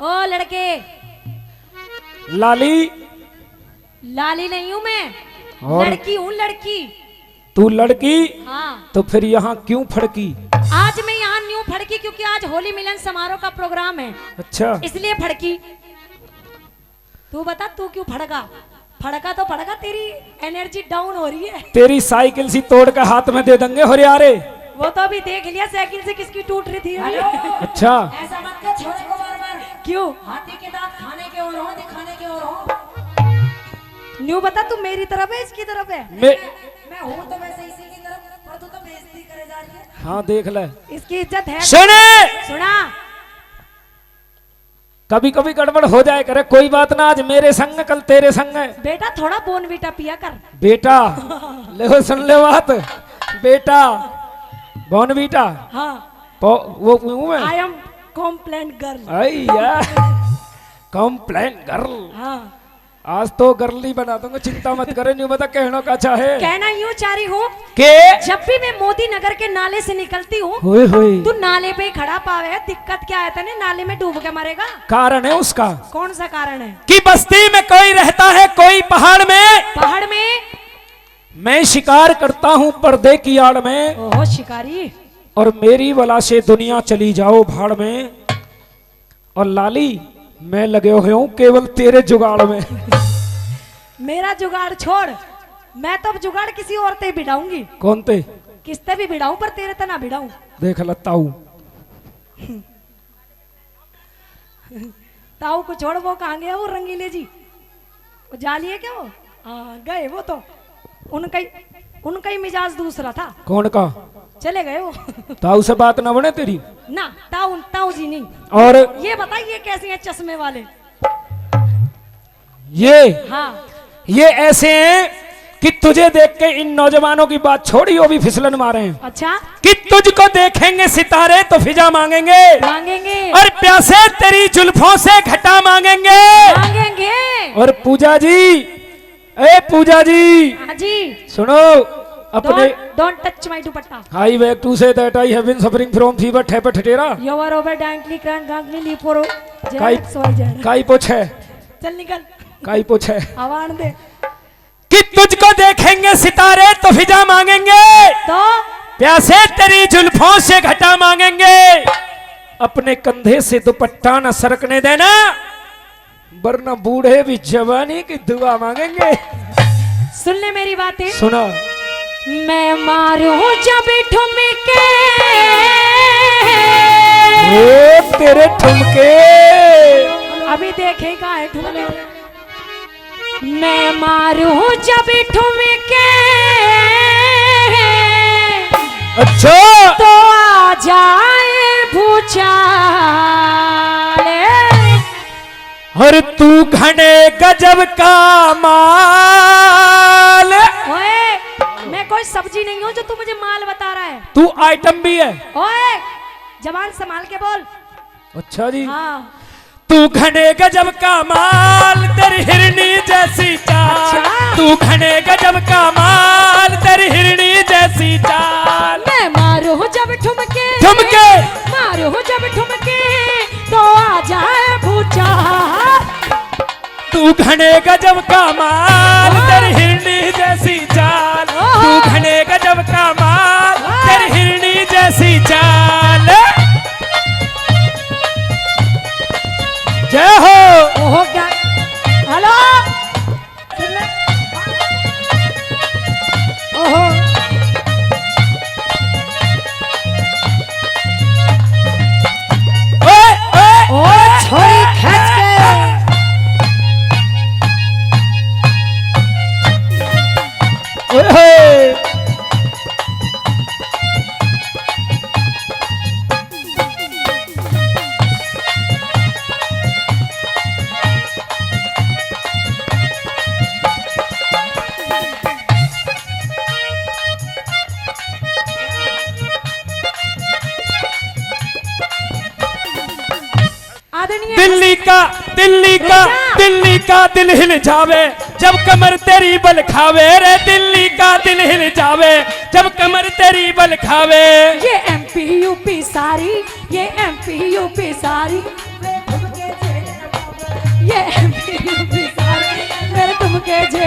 ओ लड़के, लाली लाली नहीं हूँ मैं, और लड़की हूँ लड़की। तू लड़की? हाँ। तो फिर यहाँ क्यों फड़की? आज मैं यहाँ न्यू फड़की क्योंकि आज होली मिलन समारोह का प्रोग्राम है, अच्छा, इसलिए फड़की। तू बता तू क्यों फड़का? फड़का तो फड़का, तेरी एनर्जी डाउन हो रही है। तेरी साइकिल सी तोड़ के हाथ में दे देंगे हो यारे। वो तो अभी देख लिया साइकिल से किसकी टूट रही थी। अच्छा, ऐसा मत कर, छोरे को बार-बार। क्यों? हाथी के दांत खाने के और हो, दिखाने के और हो। न्यू बता, तू मेरी तरफ है इसकी तरफ है? मैं हूँ तो वैसे इसी की तरफ, पर तू तो बेइज्जती करे जा रही है। हाँ देख ले, इसकी इज्जत है। सुने, सुना, कभी कभी गड़बड़ हो जाए करे, कोई बात ना। आज मेरे संग कल तेरे संग है। बेटा थोड़ा बोनवीटा पिया कर। बेटा ले सुन ले बात, बेटा बॉर्नवीटा। हाँ, वो हूँ मैं। I am Complan girl. अय्या, कॉम्प्लेन गर्ल। हाँ, आज तो गर्ल ही बना दूंगा, चिंता मत करे। नहीं बता कहना का चाहे। कहना यूं चाह रही हूँ के जब भी मैं मोदी नगर के नाले से निकलती हूँ, होए होए, तू नाले पे ही खड़ा पावे। दिक्कत क्या है तने? नाले में डूब के मरेगा। कारण है उसका। कौन सा कारण है? कि बस्ती में कोई रहता है, कोई पहाड़ में। पहाड़ में मैं शिकार करता हूँ पर्दे की आड़ में, ओहो शिकारी। और मेरी वला से दुनिया चली जाओ भाड़ में। और लाली, मैं लगे हुए हूँ केवल तेरे जुगाड़ में। मेरा जुगाड़ छोड़, मैं तो अब जुगाड़ किसी और ते भिड़ाऊंगी। कौन ते? किसते भी भिड़ाऊं, पर तेरे ते ना भिड़ाऊं। देख लता हूँ। ताऊ को छोड़, वो कहाँ गया वो रंगीले जी? वो जाली है क्या वो? हाँ गए वो तो। उनका ही मिजाज दूसरा था। कौन का? चले गए वो। ताऊ से बात ना बने तेरी? ना, ताऊ जी नहीं। और ये बताइए कैसे हैं चश्मे वाले? ये ये ऐसे हैं कि तुझे देख के इन नौजवानों की बात छोड़ी, वो भी फिसलन मारे हैं। अच्छा, कि तुझको देखेंगे सितारे तो फिजा मांगेंगे, और प्यासे तेरी जुल्फों से घटा मांगेंगे। और पूजा जी, ए पूजा जी, हाँ जी, सुनो अपने। Don't touch my dupatta. I beg to say that I have been suffering from fever ठेपे ठटेरा। यू आर ओवर डांटली क्रैंक गांगली लीपोरो काई पोछे, चल निकल, काई पोछे। आवाज दे। कि तुझको देखेंगे सितारे तो फिजा मांगेंगे, तो प्यासे तेरी जुल्फों से घटा मांगेंगे। अपने कंधे से दुपट्टा न सरकने देना, वरना बूढ़े भी जवानी की दुआ मांगेंगे। सुन ले मेरी बातें। सुना, मैं मारूं जब ठुमके, ओ तेरे ठुमके अभी देखेगा है ठुमके। मैं मारूं जब ठुमके, अच्छा तो आ जाए भूचाल। और तू घने गजब का माल। ओए, मैं कोई सब्जी नहीं हूँ जो तू मुझे माल बता रहा है। तू आइटम भी है। ओए, जबान संभाल के बोल। अच्छा जी। हाँ, तू घने गजब का माल, तेरी हिरनी जैसी चाल। अच्छा। तू घने गजब का माल, तेरी हिरनी जैसी चाल। मैं मारूं जब ठुमके, ठुमके मारूं जब ठुमके, तो आ जाए भूचाल। तू घने गजब का माल, तेरी हिरनी जैसी चाल। तू घने गजब का माल, तेरी हिरनी जैसी चाल। जय हो। ओहो क्या? हेलो, ओहो, ओए ओए ओ छोरी खींच के। ओए। दिल्ली का दिल हिल जावे जब कमर तेरी बल खावे रे। दिल्ली का दिल हिल जावे जब कमर तेरी बल खावे। ये एमपी यूपी सारी, ये एमपी यूपी सारी,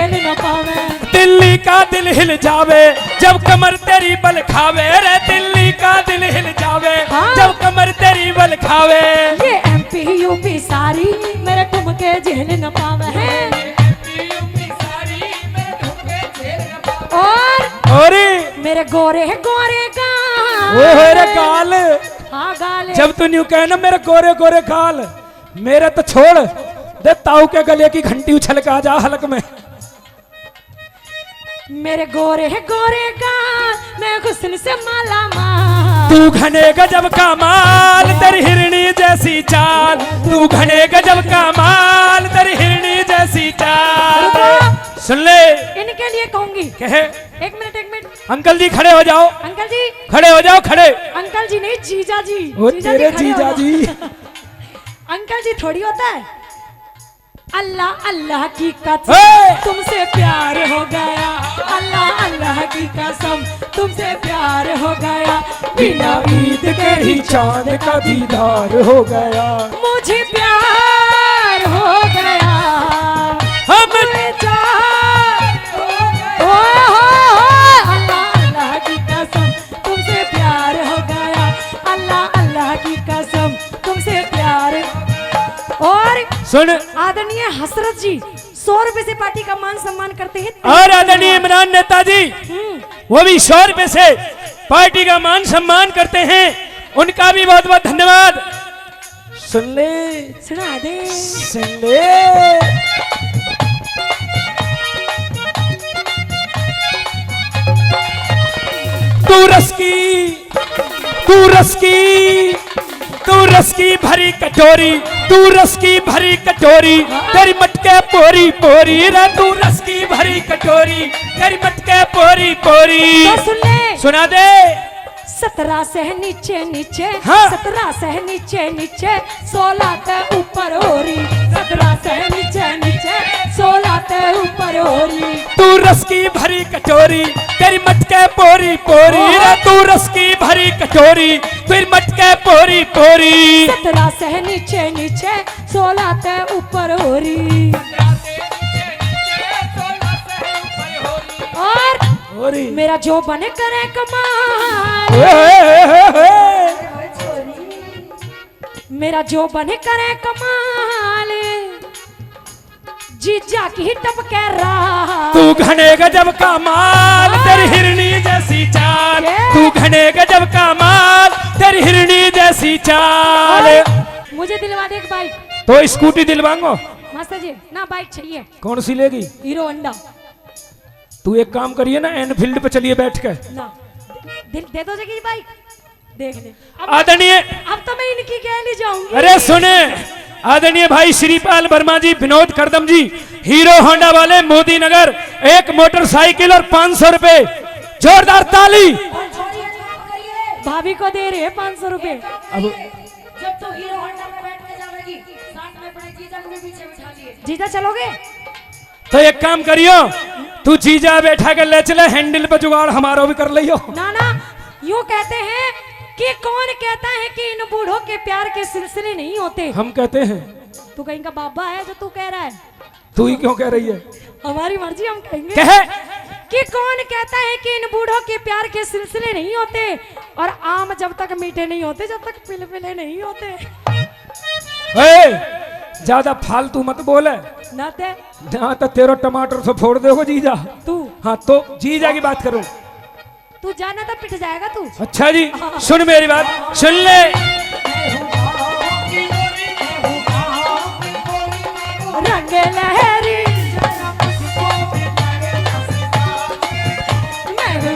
झेल न पावे। दिल्ली का दिल हिल जावे जब कमर तेरी बल खावे रे, दिल्ली का दिल हिल जावे हाँ। जब कमर तेरी बल खावे। ये MP UP सारी मेरे ठुमके झेल न पावे हैं। और मेरे गोरे गोरे गाल, ओ रे गाल, हाँ गाल। जब तू न्यू कहे ना मेरे गोरे गोरे गाल, मेरे तो छोड़ दे ताऊ के गले की घंटी उछल के आ जा हलक में। मेरे गोरे गोरे गाल मैं हुस्न से माला माल। तू घने गजब का माल तेरी हिरणी जैसी चाल, तू घने गजब का माल तेरी हिरणी जैसी चाल। सुन ले इनके लिए कहूंगी, कहे एक मिनट। अंकल जी खड़े हो जाओ, अंकल जी खड़े हो जाओ, खड़े। अंकल जी नहीं, जीजा जी। वो तेरे जीजा जी। अंकल जी थोड़ी होता है। अल्लाह अल्लाह की कसम हे! तुमसे प्यार हो गया, अल्लाह अल्लाह की कसम तुमसे प्यार हो गया। बिना ईद के ही चांद का दीदार हो गया। मुझे प्यार हो गया, हमें अल्लाह अल्लाह की कसम तुमसे प्यार हो गया, अल्लाह अल्लाह की कसम तुमसे प्यार। और सुन, आदरणीय हसरत जी 100 रुपए से पार्टी का मान सम्मान करते हैं। और आदरणीय इमरान नेताजी वो भी 100 रुपए से पार्टी का मान सम्मान करते हैं, उनका भी बहुत बहुत धन्यवाद। सुन ले, सुना दे, सुन ले। तू रस की, तू रस की, तू रस की भरी कटोरी, तू रस की भरी कटोरी तेरी मटके पोरी पोरी रे, तू रस की भरी कटोरी तेरी मटके पोरी पोरी। तो सुन ले, सुना दे। 17 से नीचे नीचे, हाँ। 17 से नीचे नीचे 16 ते ऊपर होरी, 17 से नीचे नीचे 16 ते ऊपर होरी। तू रस की भरी कटोरी तेरी मटके पोरी पोरी रे, तू रस की भरी कटोरी फिर मटके पोरी पोरी। 17 से नीचे नीचे 16 ते ऊपर होरी। और मेरा जो बने करे कमाल, मेरा जो बने करे कमाल, जीजा की टपके रहा। तू घने गजब का माल तेरी हिरणी जैसी चाल, तू घने गजब का माल तेरी हिरणी जैसी चाल। मुझे दिलवा दे एक बाइक। तो स्कूटी दिलवाऊंगा मास्टर जी ना, बाइक चाहिए। कौन सी लेगी? Hero Honda. तू एक काम करिए ना, एनफील्ड पे चलिए बैठ के ना, दे दो जगह बाइक, देख ले। आदरणीय, अब तो मैं इनकी कह ली जाऊंगी। अरे सुने, आदरणीय भाई श्रीपाल वर्मा जी, विनोद करदम जी, हीरो होंडा वाले मोदी नगर, एक मोटरसाइकिल और 500 रुपए। जोरदार ताली। भाभी को दे रहे 500 रुपए। अब जब तो हीरो होंडा में बैठ के जाएगी, साथ में अपने जीजा को भी पीछे बिठा लिए। जीजा चलोगे? तो एक काम करियो, तू जीजा बैठा के ले चले, हैंडल पे जुगाड़ हमारा भी कर लियो। ना ना, यूं कहते हैं कि कौन कहता है कि इन बूढ़ों के प्यार के सिलसिले नहीं होते। हम कहते हैं। तू कहीं का बाबा है जो तू कह रहा है? तू ही क्यों कह रही है? हमारी मर्जी, हम कहेंगे कहे कि कौन कहता है कि इन बूढ़ों के प्यार के सिलसिले नहीं होते, और आम जब तक मीठे नहीं होते, जब तक पिलपिले नहीं होते। ज्यादा फालतू मत बोले ना ते ना, तो तेरा टमाटर से फोड़ देखो जीजा। तू हाँ तो जीजा की बात करूं। तू जाना तो पिट जाएगा तू। अच्छा जी, सुन मेरी बात, सुन ले। रंग लहरी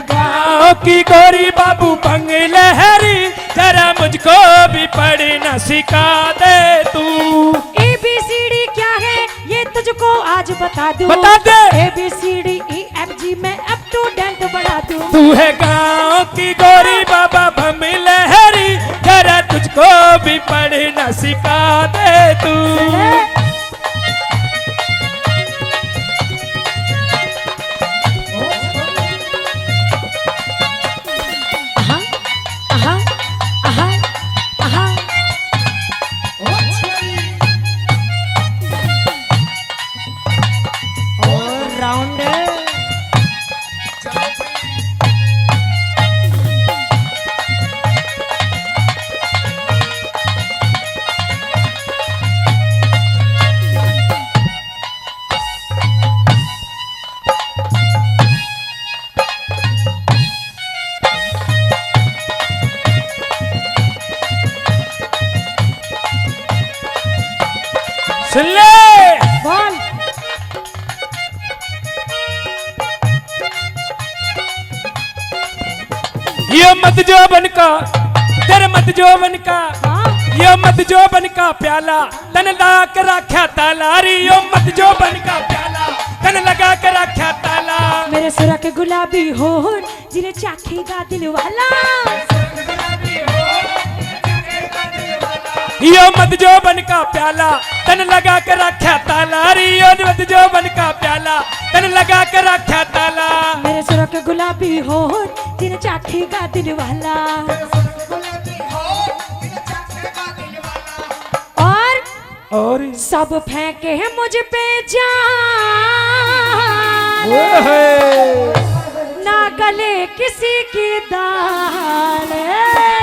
गाँव की गोरी बाबू बंग लहरी, जरा मुझको भी पढ़ना सिखा दे तू। ABCD क्या है ये तुझको आज बता दूं, बता दे। ABCD EFG में अप टू डेट बढ़ा दूं। तू है गाँव की गोरी बाबा बम लहरी, जरा तुझको भी पढ़ना सिखा दे तू। सुन ले। बोल। यो मत जो बन का तेरे मत जो बन का हाँ? यो मत जो बन का प्याला तन लगा के रखा ताला री यो मत जो बन का प्याला तन लगा के रखा ताला। मेरे सुरा के गुलाबी होर जिन्हें चाखेगा दिल वाला। यो मत जो बन का प्याला तन लगा के रखा ताला री यो मत जो बन का प्याला तन लगा के रखा ताला। मेरे सुरा के गुलाबी होर जिन्हें चाखेगा दिल वाला। और सब फेंके हैं मुझ पे जान ना गले किसी की दाल।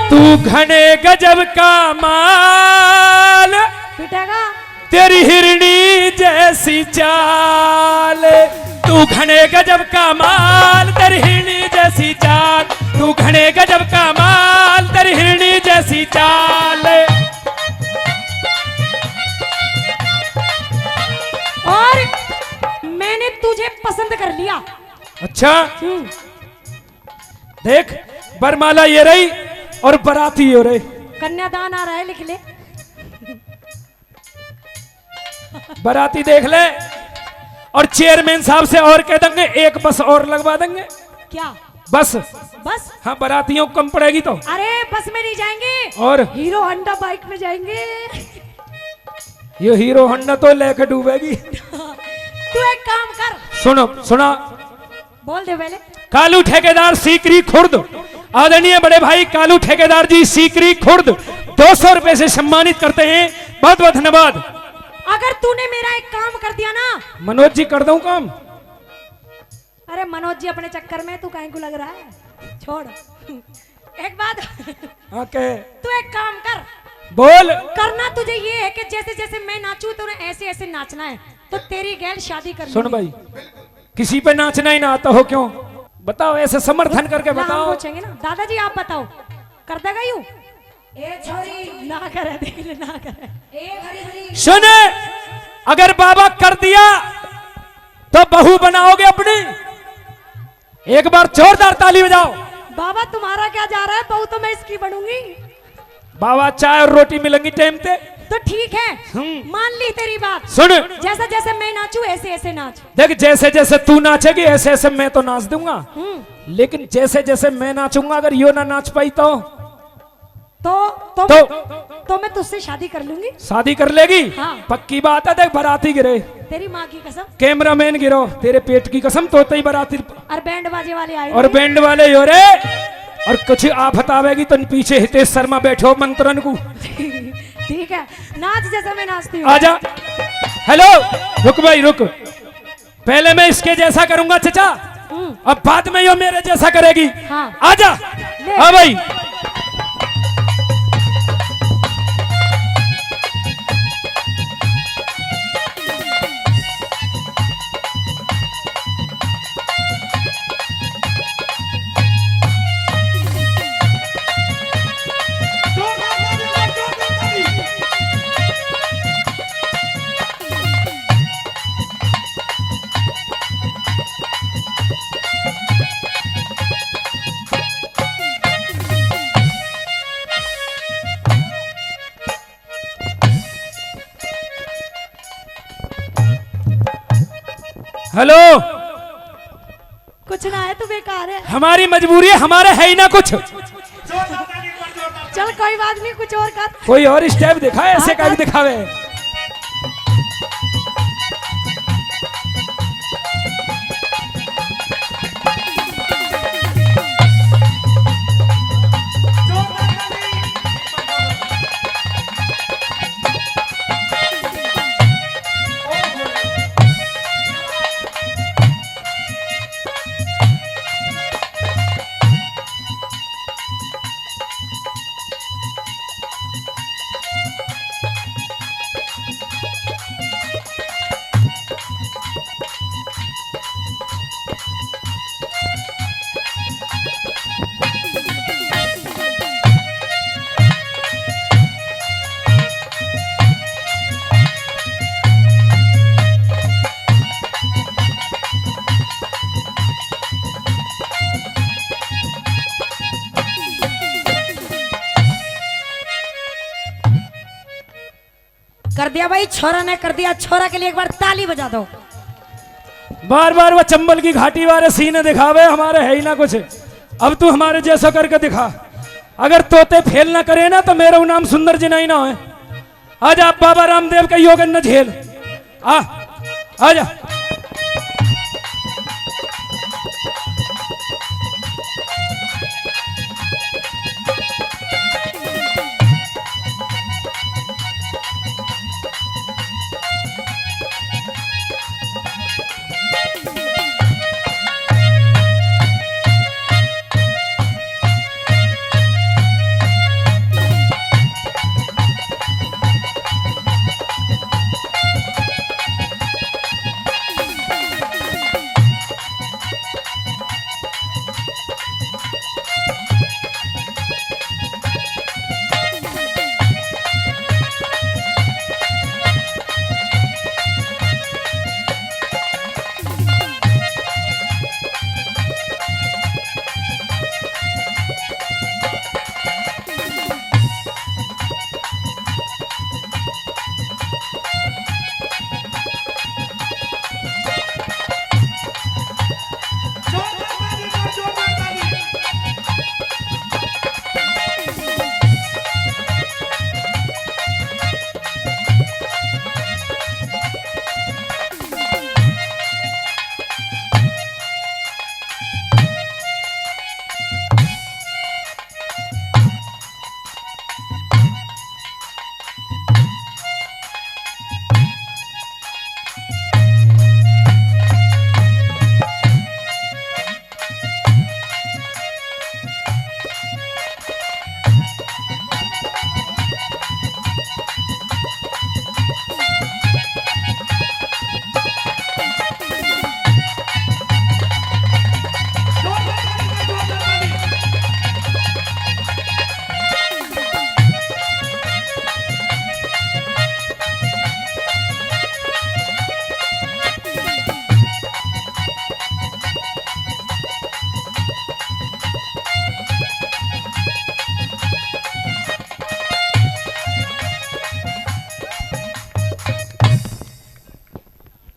तू घने गजब का माल पिटेगा तेरी हिरनी जैसी चाल। तू घने गजब का माल तेरी हिरनी जैसी चाल। तू घने गजब का माल तेरी हिरनी जैसी चाल। और मैंने तुझे पसंद कर लिया। अच्छा देख बरमाला ये रही और बाराती ये रही। कन्यादान आ रहा है, लिख ले। बाराती देख ले और चेयरमैन साहब से और कह देंगे एक बस और लगवा देंगे। क्या बस? बस? हाँ बारातियों को कम पड़ेगी तो। अरे बस में नहीं जाएंगे और हीरो होंडा बाइक में जाएंगे। ये हीरो होंडा तो लेकर डूबेगी। तू एक काम कर। सुनो सुना बोल दे पहले। कालू ठेकेदार सीकरी खुर्द आदरणीय बड़े भाई कालू ठेकेदार जी सीकरी खुर्द 200 रुपए से सम्मानित करते हैं। बहुत बहुत धन्यवाद। अगर तूने मेरा एक काम कर दिया ना। मनोज जी कर दूं काम? अरे मनोज जी अपने चक्कर में तू कहीं को लग रहा है, छोड़। एक बात ओके तू एक काम कर। बोल। करना तुझे ये है कि जैसे जैसे मैं नाचूं तो ऐसे ऐसे नाचना है। तो तेरी गैल शादी कर। सुन भाई किसी पे नाचना ही ना आता हो क्यों? बताओ ऐसे समर्थन करके बताओ। पूछेंगे ना दादाजी आप बताओ कर देगा यूं? ए छोरी ना करे, देख ले ना करे। ए हरी हरी सुन अगर बाबा कर दिया तो बहू बनाओगे अपनी? एक बार जोरदार ताली बजाओ। बाबा तुम्हारा क्या जा रहा है, बहू तो मैं इसकी बनूंगी। बाबा चाय और रोटी मिलेंगी टाइम पे तो ठीक है मान ली तेरी बात। सुन जैसा जैसे मैं नाचूं ऐसे ऐसे नाच। देख जैसे जैसे तू नाचेगी ऐसे ऐसे मैं तो नाच दूंगा। लेकिन जैसे जैसे मैं नाचूंगा अगर यो ना नाच पाई तो मैं तुझसे शादी कर लूंगी। शादी कर लेगी? हाँ। पक्की बात है। देख बाराती गिरे, तेरी माँ की कसम, कैमरामैन गिरो, तेरे पेट की कसम, तो ही बाराती और बैंड बाजे वाले आए और बैंड वाले यो रे। और कुछ आफत आवेगी तो पीछे हितेश शर्मा बैठो मंत्रन को। ठीक है नाच जैसा मैं नाचती हूँ। आजा। हेलो रुक भाई रुक, पहले मैं इसके जैसा करूंगा चचा, अब बाद में यो मेरे जैसा करेगी। हाँ। आजा। हाँ भाई हेलो। कुछ ना है तो बेकार है। हमारी मजबूरी है, हमारे है ही ना कुछ। चल कोई बात नहीं, कुछ और कर। कोई और स्टेप दिखाए, ऐसे का भी दिखावे। दिया भाई, छोरा ने कर दिया। छोरा के लिए एक बार ताली बजा दो। बार बार वो चंबल की घाटी वाले सीने दिखावे, हमारे है ही ना कुछ। अब तू हमारे जैसा करके दिखा। अगर तोते फेल ना करे ना तो मेरा नाम सुंदर जी नहीं ना हो। आज आप बाबा रामदेव का योग न झेल। आ जा।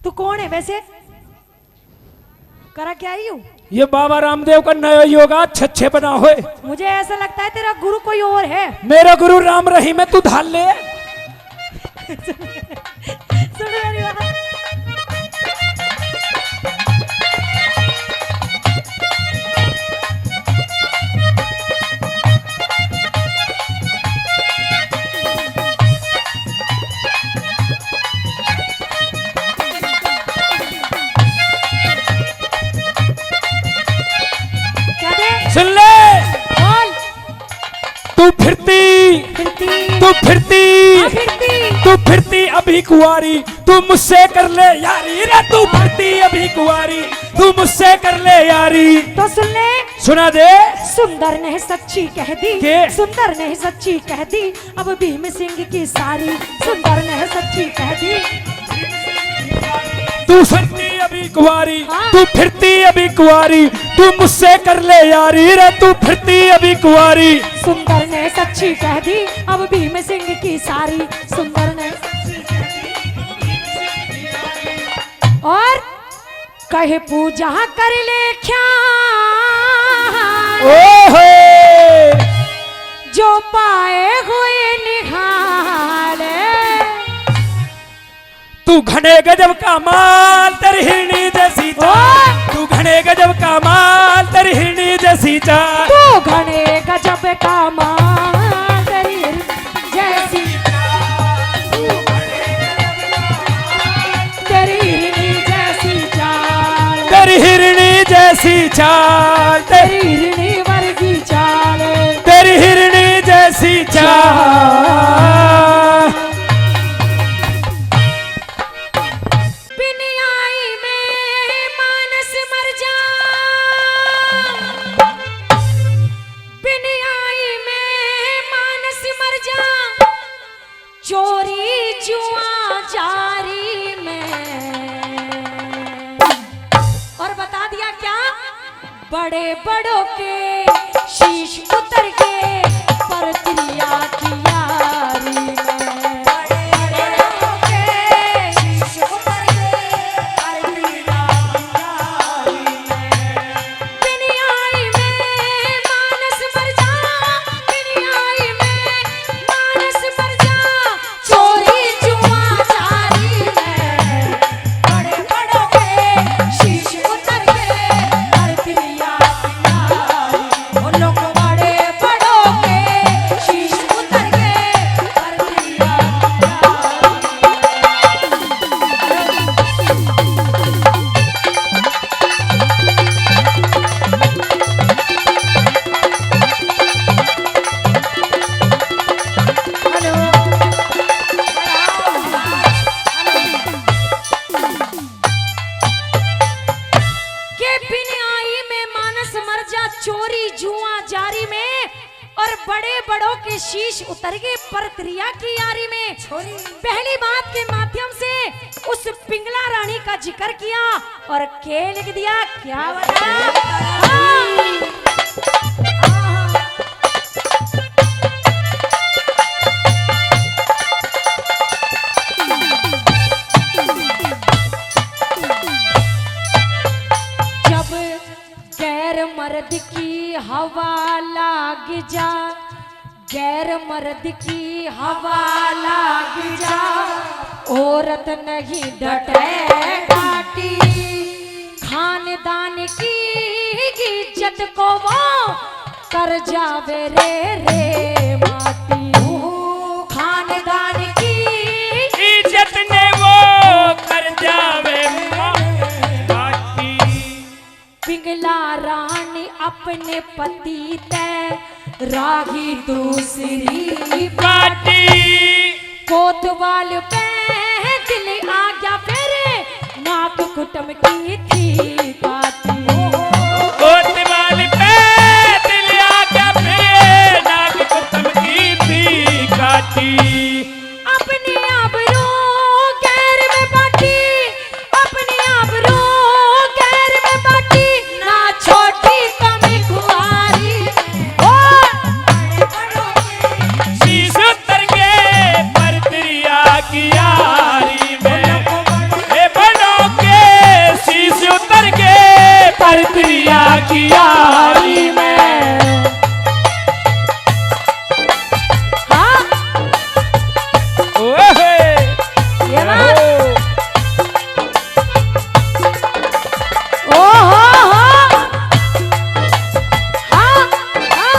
तू कौन है वैसे? करा क्या आई हूँ? ये बाबा रामदेव का नया योगा छच्छे बना हुए। मुझे ऐसा लगता है तेरा गुरु कोई और है। मेरा गुरु राम रहीम है, तू धाल ले। सुन मेरी बात। सुन ले। बोल। तू फिरती अभी कुंवारी, तू मुझसे कर ले यारी रे। तू फिरती अभी कुंवारी, तू मुझसे कर ले यारी। तो सुन ले। सुना दे। सुंदर ने सच्ची कह दी, सुंदर ने सच्ची कह दी, अब भीम सिंह की सारी। सुंदर ने सच्ची कह दी। तू फिरती अभी कुंवारी, तू फिरती अभी कुंवारी, तू मुझसे कर ले यारी रे। तू फिरती अभी कुंवारी। सुंदर ने सच्ची कह दी, अब भीम सिंह की सारी। सुंदर ने और कहे पूजा कर ले क्या जो पाए हुए निहाले। तू घने गजब का माल, तेरी हिरनी जैसी चाल। तू घने गजब का माल, तेरी हिरनी जैसी चाल। तू घने गजब का माल, तेरी जैसी तेरी हिरनी जैसी चाल। तेरी हिरनी जैसी चाल, तेरी हिरनी वर्गी चाल। तेरी हिरनी जैसी चाल। चोरी जुआ जारी में और बता दिया क्या, बड़े बड़ों के शीश उतर के पर क्रिया की यारी में। बड़े बड़ों के शीश उतर गए परक्रिया की यारी में। पहली बात के माध्यम से उस पिंगला रानी का जिक्र किया और के लिख दिया, क्या बताया? जब गैर मर्द की हवा लाग जा, गैर मर्द की हवा लाग जा, औरत नहीं डटे काटी, खानदान की इज्जत को वो कर जावे रे माटी, खानदान की इज्जत ने वो कर जावे माटी। पिंगला रानी अपने पति ते राही दूसरी पाटी, कोतवाल पे दिल आ गया फेरे, नाक कुटम की थी काटी, कोतवाल पे दिल आ गया फेरे, नाक कुटम की थी काटी। अपने आबरू गैर में बाटी, अपने आबरू गैर में बाटी, ना छोटी कमी खुआरी शीश उतर के परक्रिया की यारी में, ए बनो के शीश उतर के परक्रिया की यारी में। हाँ ओहे ये बात ओ हो हाँ हाँ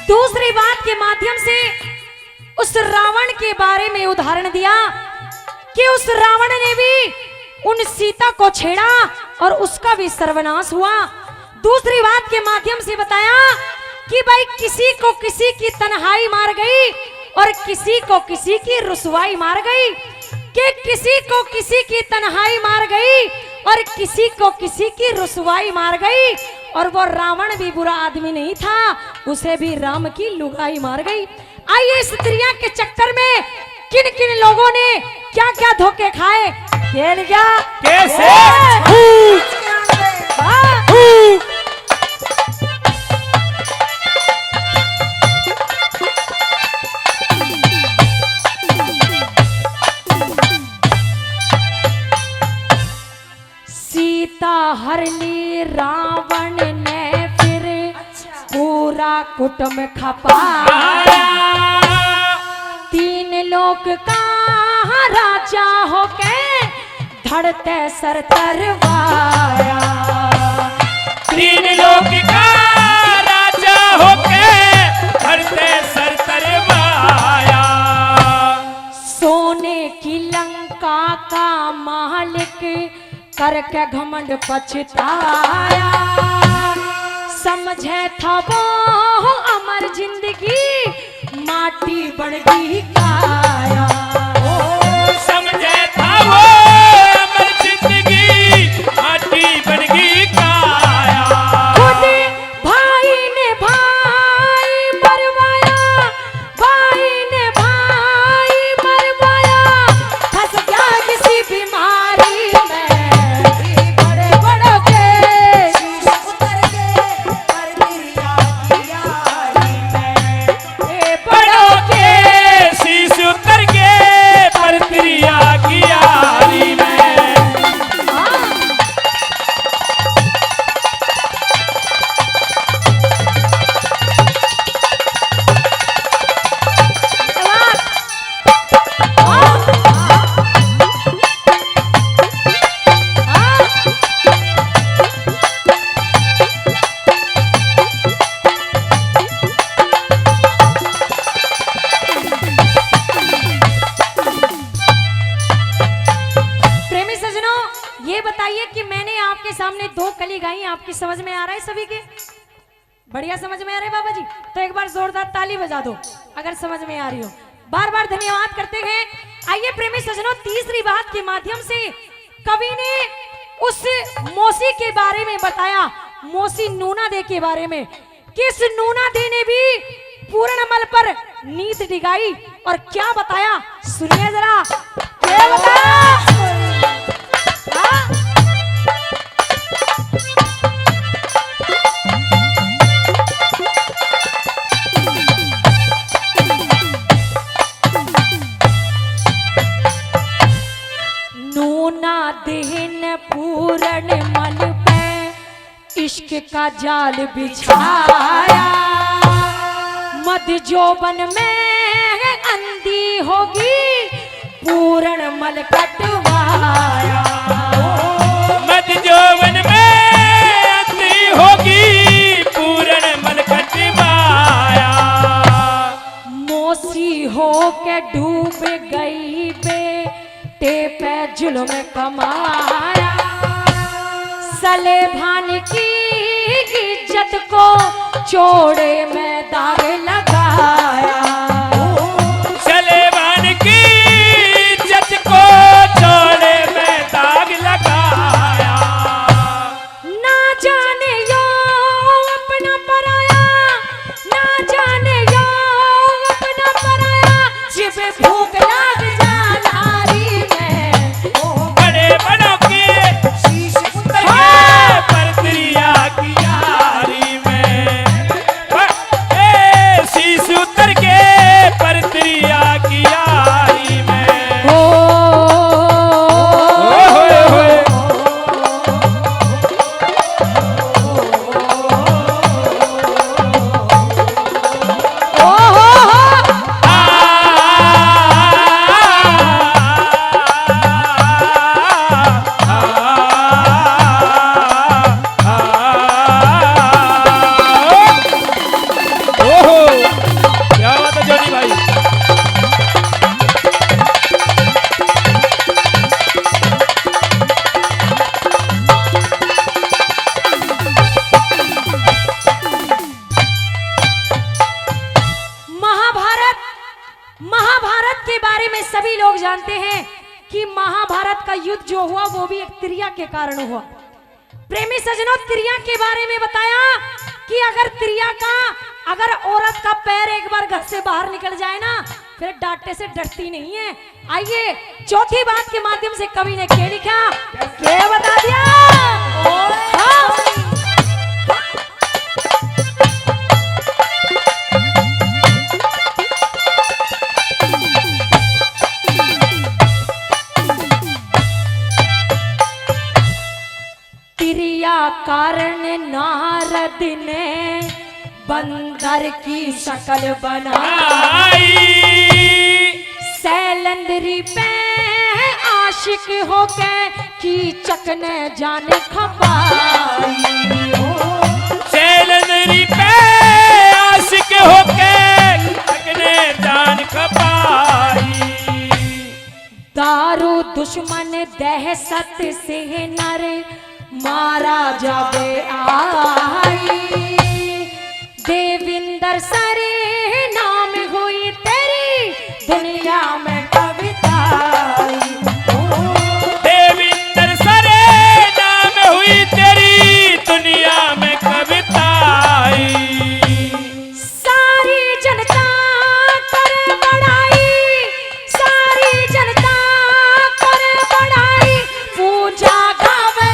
दूसरी बात के माध्यम से उस रावण के बारे में उदाहरण दिया कि उस रावण ने भी उन सीता को छेड़ा और उसका भी सर्वनाश हुआ। दूसरी बात के माध्यम से बताया कि भाई किसी को किसी की तन्हाई मार गई और किसी को किसी की रुसवाई मार गई, कि किसी को किसी की तन्हाई मार गई और किसी को किसी की रुसवाई मार गई। और वो रावण भी बुरा आदमी नहीं था, उसे भी राम की लुगाई मार गई। आइए स्त्रियां के चक्कर में किन किन लोगों ने क्या क्या धोखे खाए, खेल गया कैसे? हाँ। सीता हर ली रावण ने फिर पूरा कुटुंब खपाया, तीन लोक का राजा होके धड़ते सर तरवाया, तीन लोक का राजा होके धरते सर तरवाया, सोने की लंका का मालिक करके घमंड पछताया, समझे था वो अमर जिंदगी माटी बन गई काया, समझे था वो अमर जिंदगी माटी बन गई काया। खुद भाई ने भाई मरवाया, भाई ने भाई मरवाया, फंस गया किसी बीमारी में, बड़े बड़ों के शीश उतर गए परक्रिया की यारी में, बड़ों के शीश उतर के परक्रिया की यारी हमने 2 कली गाई, आपकी समझ में आ रहा है सभी के? बढ़िया समझ में आ रहा है बाबा जी? तो एक बार जोरदार ताली बजा दो अगर समझ में आ रही हो। बार बार धन्यवाद करते हैं। आइए प्रेमी सजनों, तीसरी बात के माध्यम से कवि ने उस मौसी के बारे में बताया, मौसी नूना दे के बारे में, किस नूना दे ने भी पूर्णमल पर नीत डिगाई और क्या बताया, सुनिए जरा। क्या बताया? नूना देन पूर्ण मन पे इश्क का जाल बिछाया, मद जोबन में अंधी होगी पूर्ण मल कटवाया। मद जोबन में अंधी होगी पूर्ण मल कटवाया। मौसी हो के डूब गई बेटे पे जुल्म कमाया, सले भान की इज्जत को चोड़े में दाग लगाया। सले भान की इज्जत को चोड़े में दाग लगाया। ना जाने यो अपना पराया, ना जाने यो अपना पराया, जिसे भूख लग जा नारी में, बड़े बड़ों के शीश उतर के परत्रिया की यारी में, शीश उतर के परत्रिया की यारी में। हो क्या बात है जोनी भाई। महाभारत के बारे में सभी लोग जानते हैं कि महाभारत का युद्ध जो हुआ वो भी एक त्रिया के कारण हुआ। प्रेमी सजनों, त्रिया के बारे में बताया कि अगर औरत का पैर एक बार घर से बाहर निकल जाए ना, फिर डांटने से डरती नहीं है। आइए चौथी बात के माध्यम से कवि ने क्या लिखा, क्या बता दिया। हाँ। त्रिया कारण नारद ने बंदर की शक्ल बनाई, सैलंदरी पे आशिक होके कीचक ने जान खपाई। सैलंदरी पे आशिक होके कीचक ने जान खपाई। दारू दुश्मन दहशत से नर मारा जावे आई, देविंदर सरे नाम हुई तेरी दुनिया में कविता। देविंदर सरे नाम हुई तेरी दुनिया में कविता। सारी जनता करे बड़ाई, सारी जनता करे बड़ाई, पूजा गावे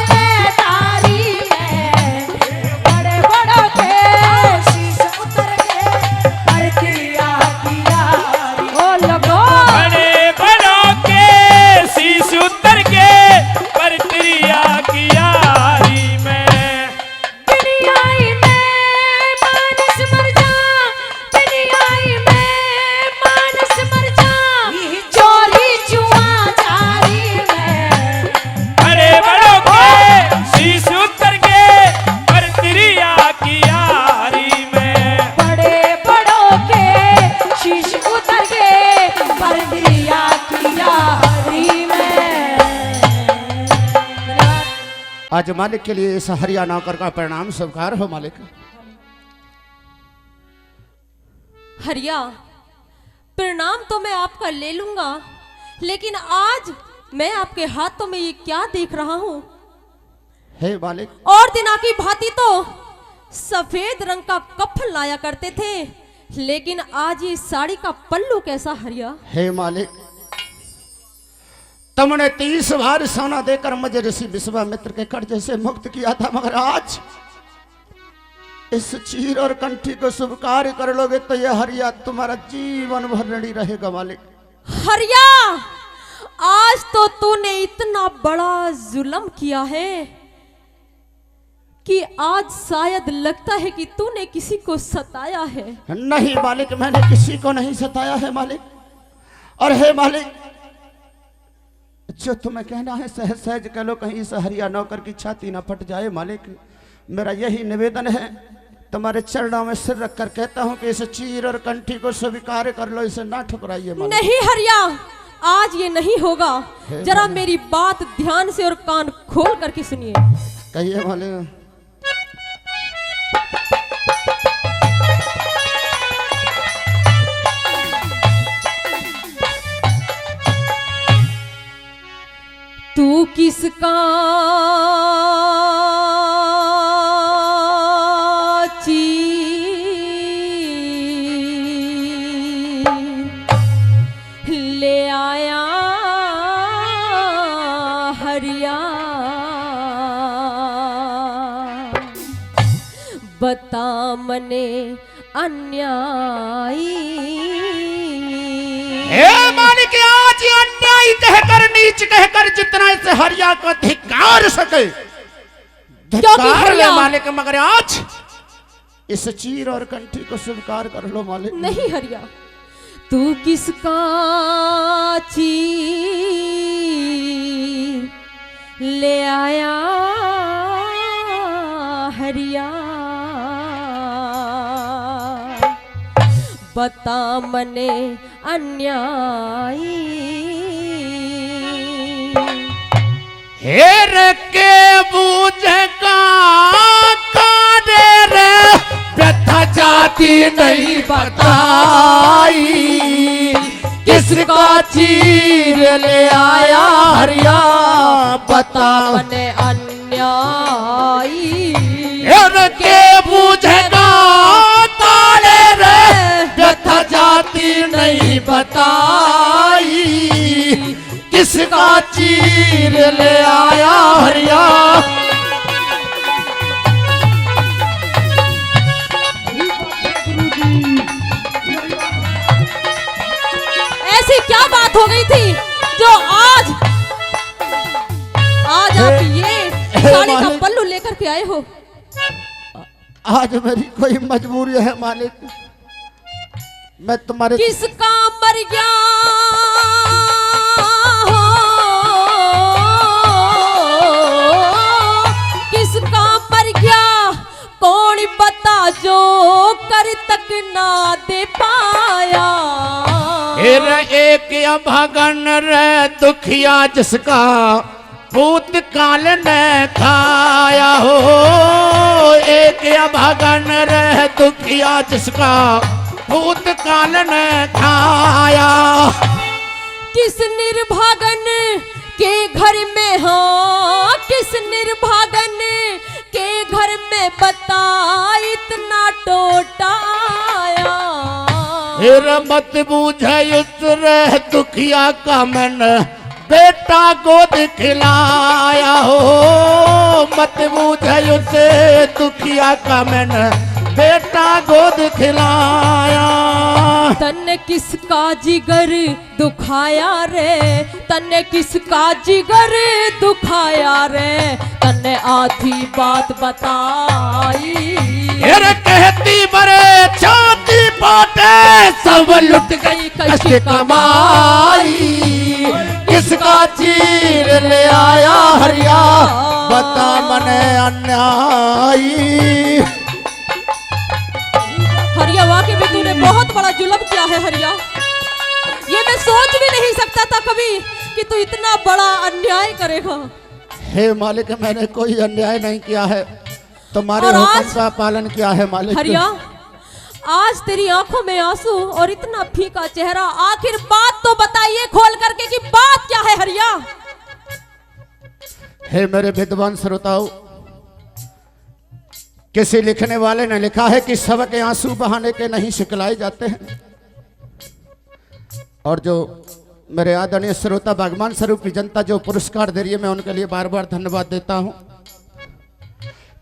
तारी में, बड़े बड़ों के शीश उतर के आज मालिक के लिए इस हरिया नौकर का प्रणाम स्वीकार हो मालिक। हरिया, प्रणाम तो मैं आपका ले लूंगा, लेकिन आज मैं आपके हाथों में ये क्या देख रहा हूँ? हे मालिक, और दिना की भांति तो सफेद रंग का कफन लाया करते थे, लेकिन आज ये साड़ी का पल्लू कैसा हरिया? हे मालिक, तुमने 30 बार सोना देकर मुझे ऋषि विश्वामित्र के कर्जे से मुक्त किया था, मगर आज इस चीर और कंठी को स्वीकार कर लोगे तो यह हरिया तुम्हारा जीवन भर ऋणी रहेगा मालिक। हरिया, आज तो तूने इतना बड़ा जुल्म किया है कि आज शायद लगता है कि तूने किसी को सताया है। नहीं मालिक, मैंने किसी को नहीं सताया है मालिक। और हे मालिक, जो तुम्हें कहना है सहज सहज कह लो, कहीं इस हरिया नौकर की छाती ना फट जाए मालिक। मेरा यही निवेदन है, तुम्हारे चरणों में सिर रखकर कहता हूं कि इस चीर और कंठी को स्वीकार कर लो, इसे ना ठुकराइए मालिक। नहीं हरिया, आज ये नहीं होगा। जरा मेरी बात ध्यान से और कान खोल करके सुनिए। कहिए मालिक। तू किसका ले आया हरिया, बता मने अन्यायी। हे मालिक, आज अन्याय कहकर नीच कहकर जितना इस हरिया को धिक्कार सके धिक्कार ले मालिक, मगर आज इस चीर और कंठी को स्वीकार कर लो मालिक। नहीं हरिया, तू किसका चीर ले आया हरिया, बता मने अन्यायी। हेर के बूझ का रे व्यथा जाती नहीं बताई, किसका चीर ले आया हरिया, बता मने अन्यायी। हेर के बूझ का व्यथा जाती नहीं बताई, किसका चीर ले आया हरिया। ऐसी क्या बात हो गई थी जो आज आप ये साड़ी का पल्लू लेकर के आए हो? आज मेरी कोई मजबूरी है मालिक, मैं तुम्हारे किसका मर गया किसका मर गया कौन बता, जो कर तक ना दे पाया। एक अभागन रे दुखिया जिसका भूतकाल ने खाया हो, एक अभागन रे दुखिया जिसका भूतकाल ने खाया। किस निर्भागन के घर में, हाँ किस निर्भागन के घर में बता इतना टोटाया। फिर मत बूझे उतरे दुखिया का मन बेटा गोद खिलाया हो, मत बूझे उसे दुखिया का मन बेटा गोद खिलाया। तन्ने किसका जिगर दुखाया रे, तन्ने किसका जिगर दुखाया रे, तन्ने आधी बात बताई। कहती बरे छाती पाटे सब लुट गई कष्ट कमाई, किसका चीर ले आया हरिया, बता मने अन्यायी। हरिया, वाकई में तूने बहुत बड़ा जुल्म किया है हरिया। ये मैं सोच भी नहीं सकता था कभी कि तू इतना बड़ा अन्याय करेगा। हे मालिक मैंने कोई अन्याय नहीं किया है, तुम्हारे और हुक्म आज- का पालन किया है मालिक। हरिया, आज तेरी आंखों में आंसू और इतना फीका चेहरा, आखिर बात तो बताइए खोल करके कि बात क्या है हरिया? हे मेरे विद्वान श्रोताओं, किसी लिखने वाले ने लिखा है कि सबके आंसू बहाने के नहीं सिकलाए जाते हैं। और जो मेरे आदरणीय श्रोता भगवान स्वरूप की जनता जो पुरस्कार दे रही है, मैं उनके लिए बार बार धन्यवाद देता हूं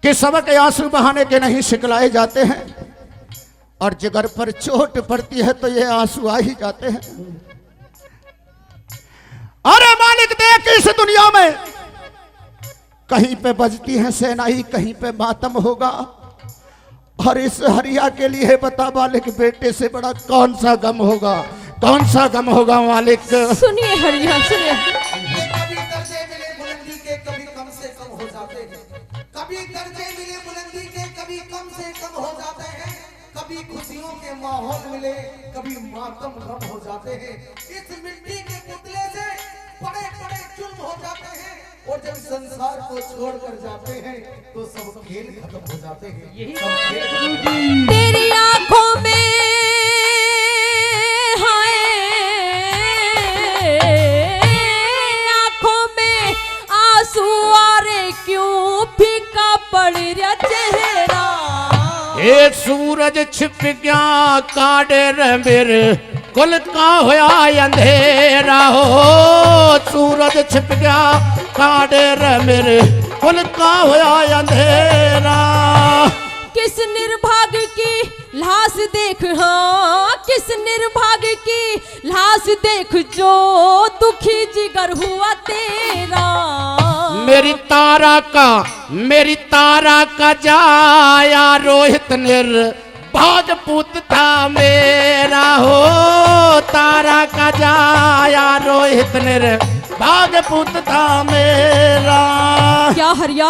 कि सबके आंसू बहाने के नहीं सिकलाए जाते हैं, और जिगर पर चोट पड़ती है तो ये आंसू आ ही जाते हैं। अरे मालिक देख, इस दुनिया में कहीं पे बजती है सेनाई, कहीं पे मातम होगा, और इस हरिया के लिए बता मालिक, बेटे से बड़ा कौन सा गम होगा, कौन सा गम होगा मालिक। सुनिए हरिया, सुनिए। कभी दर्जे मिले बुलंदी के, कभी कम से कम हो जाते हैं। कभी दर्जे मिले बुलंदी के, कभी कम से कम हो जाते हैं। कभी खुशियों के माहौल मिले, कभी मातम गम हो जाते हैं। इस मिट्टी के पुतले से बड़े बड़े जुल्म हो जाते हैं, और जब संसार को छोड़कर जाते हैं तो सब खेल खत्म हो जाते हैं। सब खेल तेरी आंखों में हाय, आंखों में आंसू आ रे, क्यों फीका पड़ रहा चेहरा? ए सूरज छिप गया काटे रे मेरे कुल का होया अंधेरा हो, सूरज छिप गया काटे रे मेरे कुल का होया अंधेरा। किस निर्भाग की लाश देख, हाँ किस निर्भाग की लाश देख, जो दुखी जिगर हुआ तेरा। मेरी तारा का जाया रोहित भाजपूत था मेरा हो, तारा का जाया रोहित भाजपूत था मेरा। क्या हरिया?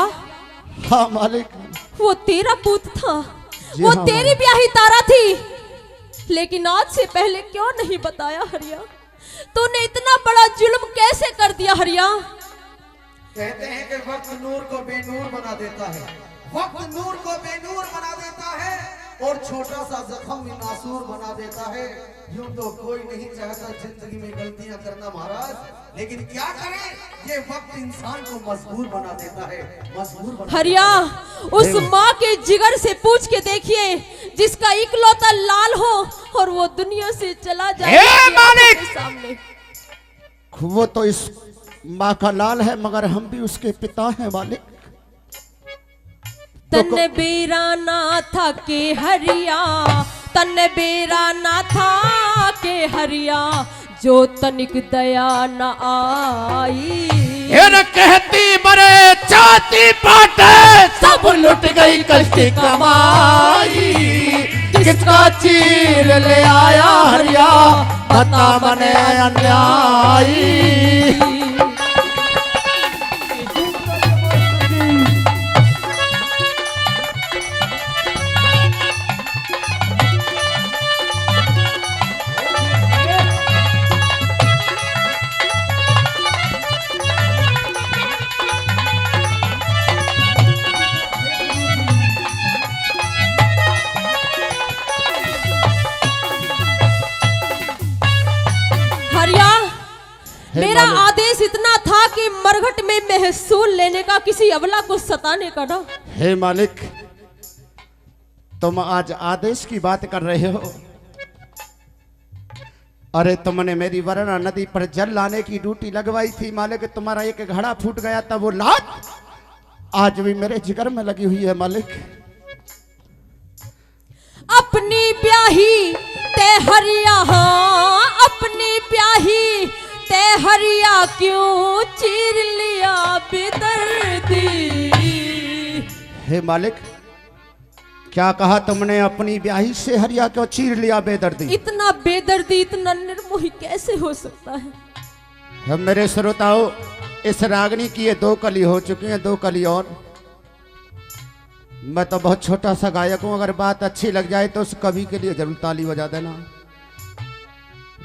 हाँ मालिक, वो तेरा पूत था, जी वो हाँ, तेरी ब्याही तारा थी, लेकिन आज से पहले क्यों नहीं बताया हरिया? तूने इतना बड़ा जुल्म कैसे कर दिया हरिया? कहते हैं कि वक्त नूर को बेनूर बना देता है, वक्त नूर को बेनूर बना देता है, और छोटा सा जख्म भी नासूर बना देता है। यूं तो कोई नहीं चाहता जिंदगी में गलतियां करना महाराज, लेकिन क्या करें, ये वक्त इंसान को मजबूर बना देता है, मजबूर बना हरिया, उस माँ के जिगर से पूछ के देखिए जिसका इकलौता लाल हो और वो दुनिया से चला जाए मालिक! आपके सामने। वो तो इस माँ का लाल है, मगर हम भी उसके पिता हैं मालिक। तन बेराना था के हरिया, तन बेराना था के हरिया, जो तनिक दया न आई। कहती बड़े चाहती पाटे, सब लुट गई कष्ट कमाई। किसका चीर ले आया हरिया, बता मने अन्यायी। मेरा आदेश इतना था कि मरघट में महसूल लेने का, किसी अबला को सताने का ना। हे मालिक, तुम आज आदेश की बात कर रहे हो। अरे तुमने मेरी वरना नदी पर जल लाने की ड्यूटी लगवाई थी मालिक, तुम्हारा एक घड़ा फूट गया था, वो लात आज भी मेरे जिगर में लगी हुई है मालिक। अपनी ब्याही ते हरिया, हाँ अपनी ब्याही ते हरिया, क्यों चीर लिया बेदर्दी। हे मालिक, क्या कहा तुमने? अपनी ब्याही से हरिया क्यों चीर लिया बेदर्दी? इतना बेदर्दी, इतना निर्मोही कैसे हो सकता है? हम मेरे श्रोताओं, इस रागनी की ये 2 कली हो चुकी हैं, 2 कली और। मैं तो बहुत छोटा सा गायक हूं, अगर बात अच्छी लग जाए तो उस कवि के लिए जरूर ताली बजा देना।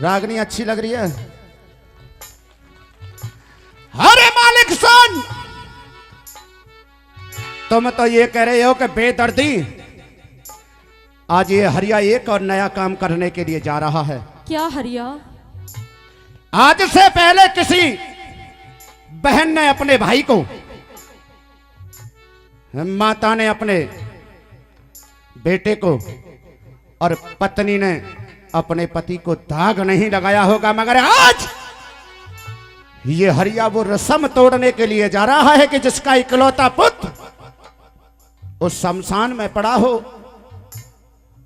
रागनी अच्छी लग रही है? अरे मालिक सुन, तुम तो ये कह रहे हो कि बेदर्दी, आज ये हरिया एक और नया काम करने के लिए जा रहा है। क्या हरिया? आज से पहले किसी बहन ने अपने भाई को, माता ने अपने बेटे को और पत्नी ने अपने पति को दाग नहीं लगाया होगा, मगर आज ये हरिया वो रस्म तोड़ने के लिए जा रहा है कि जिसका इकलौता पुत्र उस शमशान में पड़ा हो,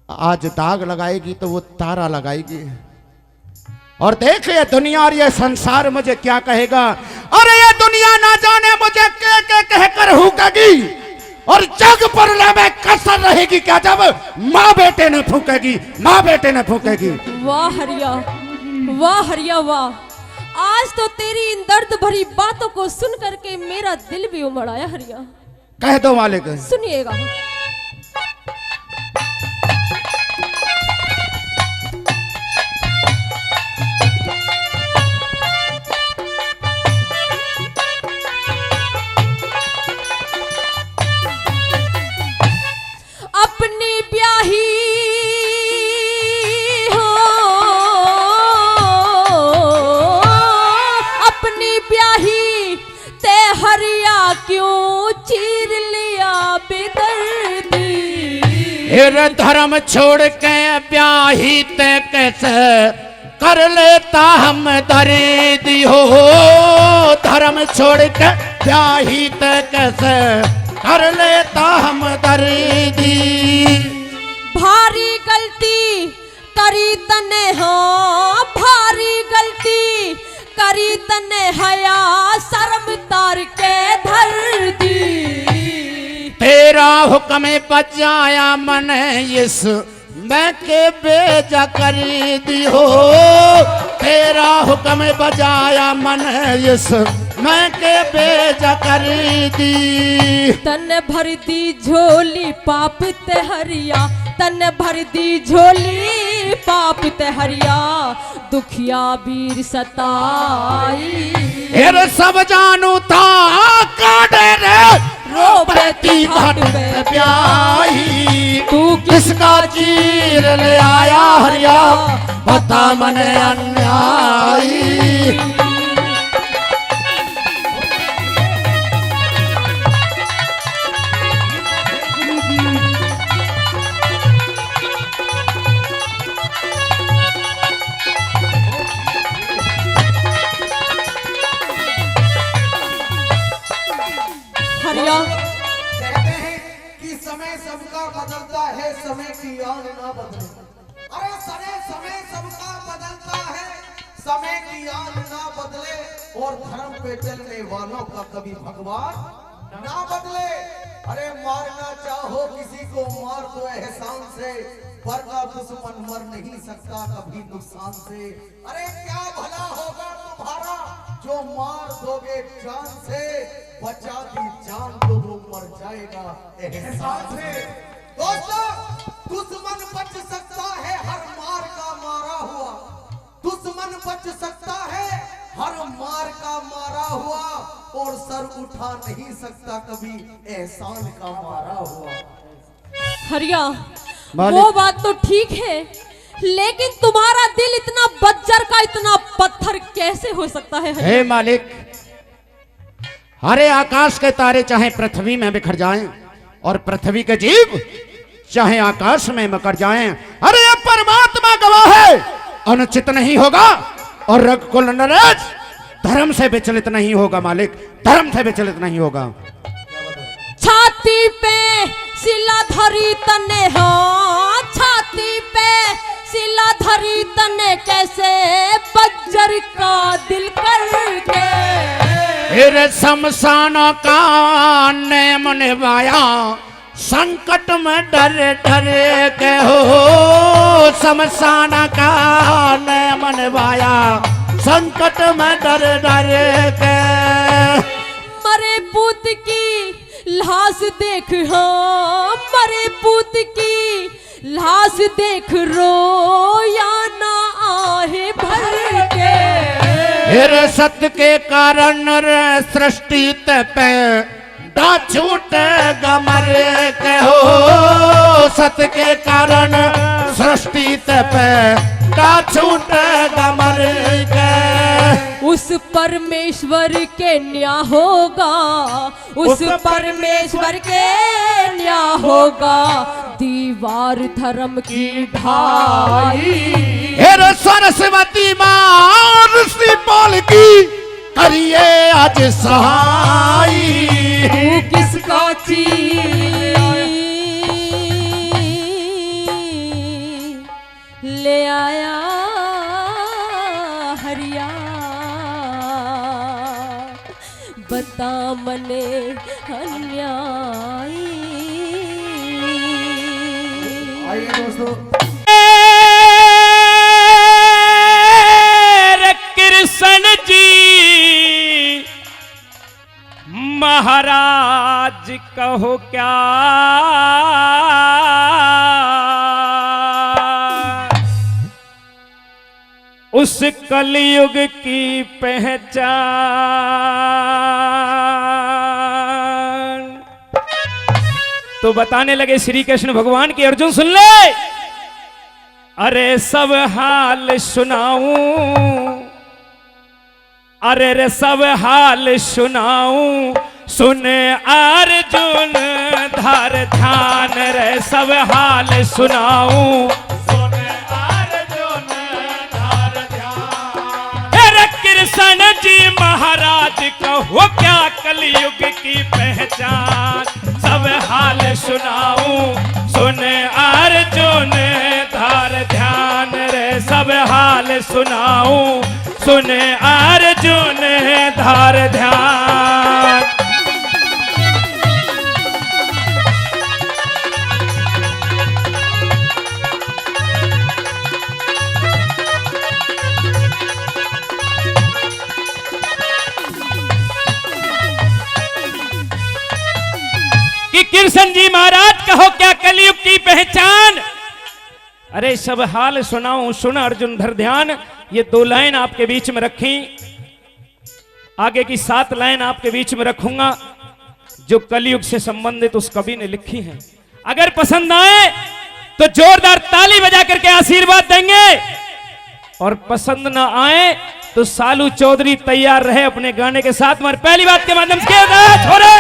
आज दाग लगाएगी तो वो तारा लगाएगी। और देख ये दुनिया और ये संसार मुझे क्या कहेगा। अरे ये दुनिया ना जाने मुझे के कहकर हुकेगी, और जग पर में कसर रहेगी क्या जब माँ बेटे ने फूकेगी, माँ बेटे ने फूकेगी। वाह हरिया, वाह हरिया वाह। आज तो तेरी इन दर्द भरी बातों को सुन करके मेरा दिल भी उमड़ आया हरिया। कह दो मालिक। सुनिएगा। अपनी ब्याही हो, अपनी ब्याही ते हरिया क्यों चीर लिया बेदर्दी। हेर धर्म छोड़ के ब्याही ते कैसे कर लेता हम दर्दी हो, धर्म छोड़ के ब्याही ते कैसे कर लेता हम दर्दी। भारी गलती करी तने, हाँ भारी गलती करी तने हया शर्म तार के धर दी। तेरा हुक्म बजाया मन इस मैं के बेजा कर दी हो, तेरा हुक्म बजाया मन इस मैं के बेजा कर दी। तन भर दी झोली पाप ते हरिया, तन भर दी झोली पाप ते हरिया, दुखिया वीर सताई। हेर सब जानू था काटे रे रोपती घाट पे प्याही, तू किसका चीर ले आया हरिया बता मन अन्यायी। हरिया कहते हैं कि समय सबका बदलता है, समय की आन ना बदले। अरे समय सबका बदलता है, समय की आन ना बदले, और धर्म पे चलने वालों का कभी भगवान ना बदले। अरे मारना चाहो किसी को मार दो एहसान से, वरना दुश्मन मर नहीं सकता कभी नुकसान से। अरे क्या भला होगा तुम्हारा जो मार दोगे जान से, बचा दी जान तो वो मर जाएगा एहसान से। दोस्तों, दुश्मन बच सकता है हर मार का मारा हुआ, दुश्मन बच सकता है हर मार का मारा हुआ, और सर उठा नहीं सकता कभी एहसान का मारा हुआ। हरिया वो बात तो ठीक है, लेकिन तुम्हारा दिल इतना बज्जर का इतना पत्थर कैसे हो सकता है? हे मालिक, हरे आकाश के तारे चाहे पृथ्वी में बिखर जाएं, और पृथ्वी के जीव चाहे आकाश में मकर जाएं, अरे ये परमात्मा गवाह है, अनुचित नहीं होगा, और रघुकुल नरेश धर्म से विचलित नहीं होगा मालिक, धर्म से विचलित नहीं होगा। छाती पे सिला धरी तने, हाँ छाती पे सिला धरी तने, कैसे बज्जर का दिल करके। फिर शमशान का नेम निभाया, संकट में डर डर के हो, शमशान का नेम निभाया, संकट में डर डर के। मरे पूत की लाश देख, हाँ मरे पूत की लाश देख रो या ना आहे भर के। फिर सत्य के कारण सृष्टि पे डा छूटेगा मर के हो, सत के कारण सृष्टि ते पे डा छूटेगा मर के। उस परमेश्वर के न्याय होगा, उस परमेश्वर के न्याय होगा, दीवार धर्म की ढाई। हेरे सरस्वती मां ऋषि बोल की करिए आज सहाय। तू किसका चीज ले आया हरिया, बता मने अन्यायी। आइए दोस्तों, कृष्ण जी महाराज कहो क्या, उस कलयुग की पहचान। तो बताने लगे श्री कृष्ण भगवान की, अर्जुन सुन ले, अरे सब हाल सुनाऊं, अरे रे सब हाल सुनाऊं, सुने अर्जुन धर ध्यान रे, सब हाल सुनाऊं, सुने अर्जुन धर ध्यान। अरे कृष्ण जी महाराज कहो क्या कलयुग की पहचान, सब हाल सुनाऊं, सुने अर्जुन धर ध्यान रे, सब हाल सुनाऊं, सुने अर्जुन धर ध्यान। कि कृष्ण जी महाराज कहो क्या कलयुग की पहचान। अरे सब हाल सुनाऊं, सुन अर्जुन धर ध्यान। ये 2 लाइन आपके बीच में रखी, आगे की 7 लाइन आपके बीच में रखूंगा जो कलयुग से संबंधित उस कवि ने लिखी है। अगर पसंद आए तो जोरदार ताली बजा करके आशीर्वाद देंगे, और पसंद ना आए तो सालू चौधरी तैयार रहे अपने गाने के साथ। हमारे पहली बात के माध्यम से छोड़े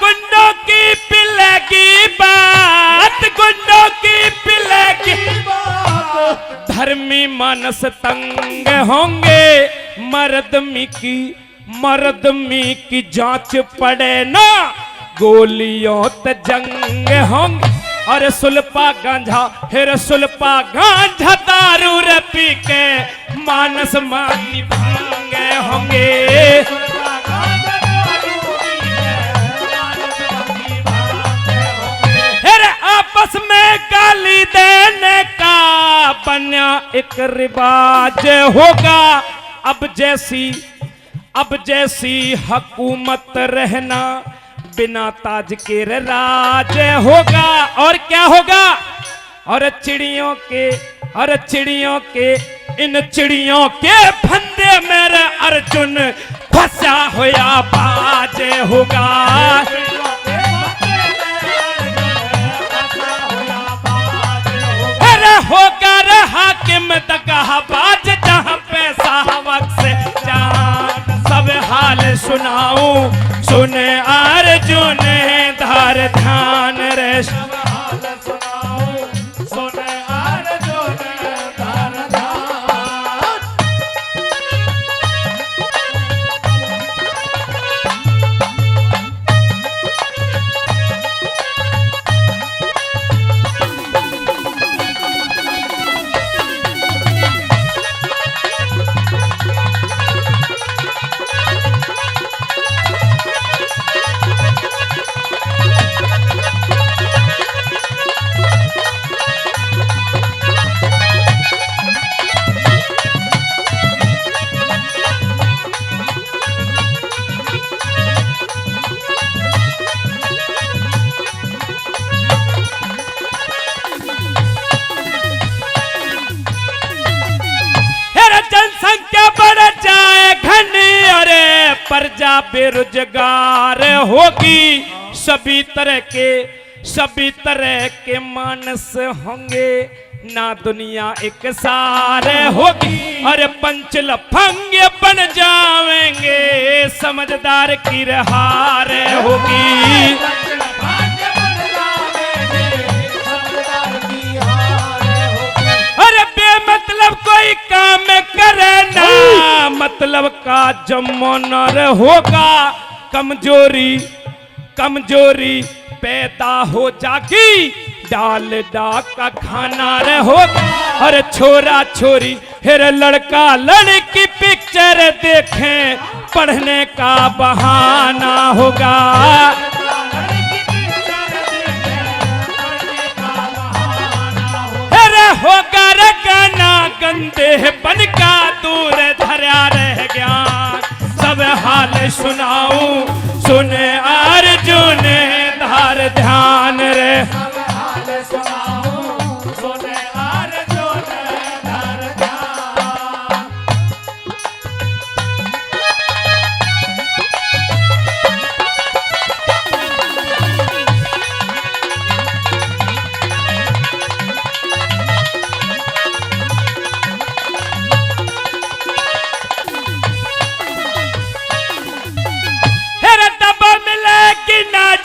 गुंडों की पिल्ले की बात, गुंडों की पिल्ले की बात, धर्मी मानस तंग होंगे, मर्दमी की जांच पड़े ना, गोलियों ते जंग होंगे। अरे सुल्पा गांझा, हेर सुल्पा गांझा दारू रे पी के मानस मानी भांगे होंगे। आपस में गाली देने का बना एक रिवाज होगा, अब जैसी हुकूमत रहना बिना ताज के राज होगा। और क्या होगा, और चिड़ियों के इन चिड़ियों के फंदे मेरे अर्जुन फंसा हुआ बाज होगा। होगा रे हाकिम दगाबाज, जहां पैसा वक्त से जान, सब हाल सुनाऊं, सुने अर्जुन धर ध्यान रे, सब हाल सुनाऊं, सुने अर्जुन धर ध्यान। प्रजा बेरोजगार होगी, सभी तरह के मानस होंगे, ना दुनिया एक सारे होगी। अरे पंच लफंग बन जाएंगे, समझदार की हार होगी। अरे बेमतलब कोई काम करे ना, मतलब का जमोनर होगा। कमजोरी पैदा हो जागी, डालडा का खाना होगा। अरे छोरा छोरी फिर लड़का लड़की पिक्चर देखें, पढ़ने का बहाना होगा। होगा रे गाना गंदे बन का दूर धरा रह गया। सब हाल सुनाऊं सुने अर्जुन धार ध्यान रे। सब हाल सुनाऊं सुने अर्जुन धार ध्यान।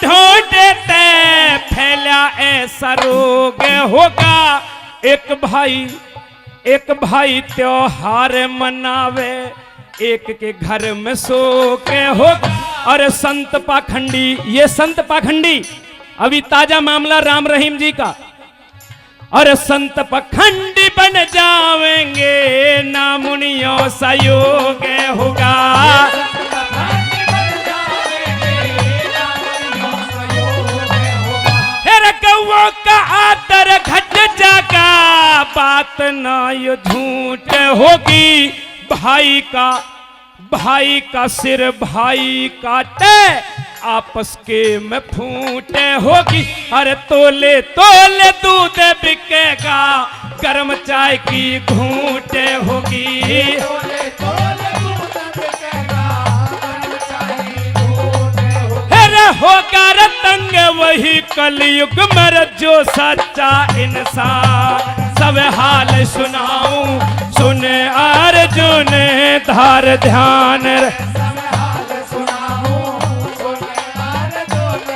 ढूंढते फैला ऐसा रोग होगा। एक भाई त्योहार मनावे, एक के घर में सो के होगा। अरे संत पाखंडी अभी ताजा मामला राम रहीम जी का। अरे संत पाखंडी बन जाएंगे, ना मुनियों सा योग होगा। गौओं का आदर घट जागा, बात ना ये झूठ होगी। भाई का सिर भाई काटे, आपस के में फूटे होगी। अरे तोले दूध बिकेगा, गर्म चाय की घूंटे होगी। होगा रतंग वही कलयुग मर जो सच्चा इंसान। सब हाल सुनाऊं सुने अर्जुन धार ध्यान रे। सब हाल सुनाऊं सुने अर्जुन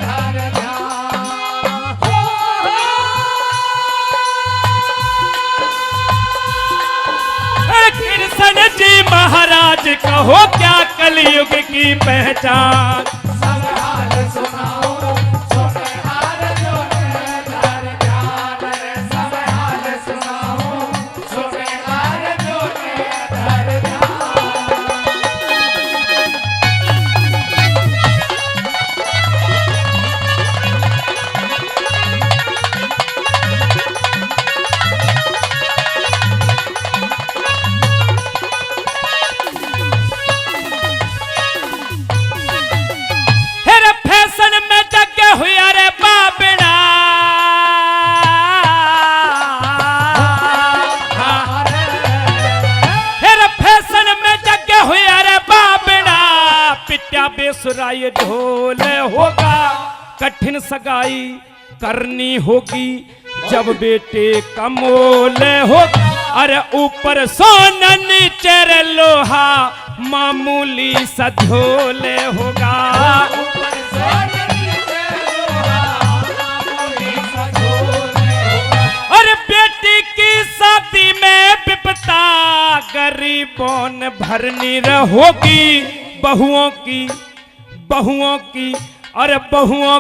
धार ध्यान। कृष्ण जी महाराज कहो क्या कलयुग की पहचान। बेसुराय ढोल होगा, कठिन सगाई करनी होगी, जब बेटे का मोल होगा। अरे ऊपर सोना नीचे लोहा, मामूली सा झोल होगा। अरे बेटी की शादी में विपता, गरीबों ने भरनी रहोगी। बहुओं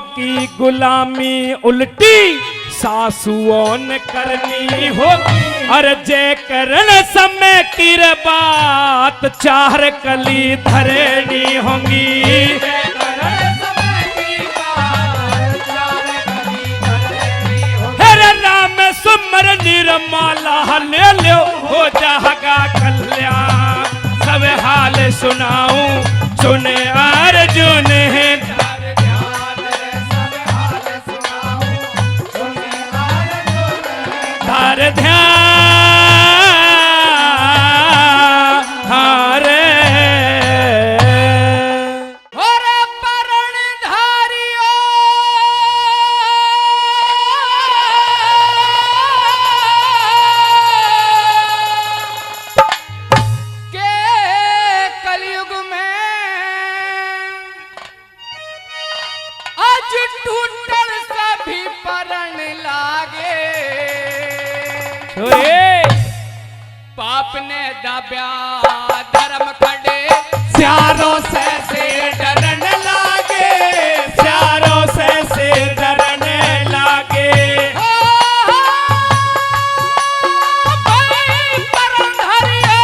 की गुलामी उल्टी सासुओं ने करनी होगी। अरे जय करण समय की बात, चार कली धरनी होंगी। हरे राम सुमर निर्मला ले लो, हो जाएगा कल्याण। सब हाल सुनाऊं सुने अर्जुन धार ध्यान। पाप ने दाब्या धर्म खड़े स्यारों से डरन लागे, स्यारों से डरन लागे। भाई परम धरिया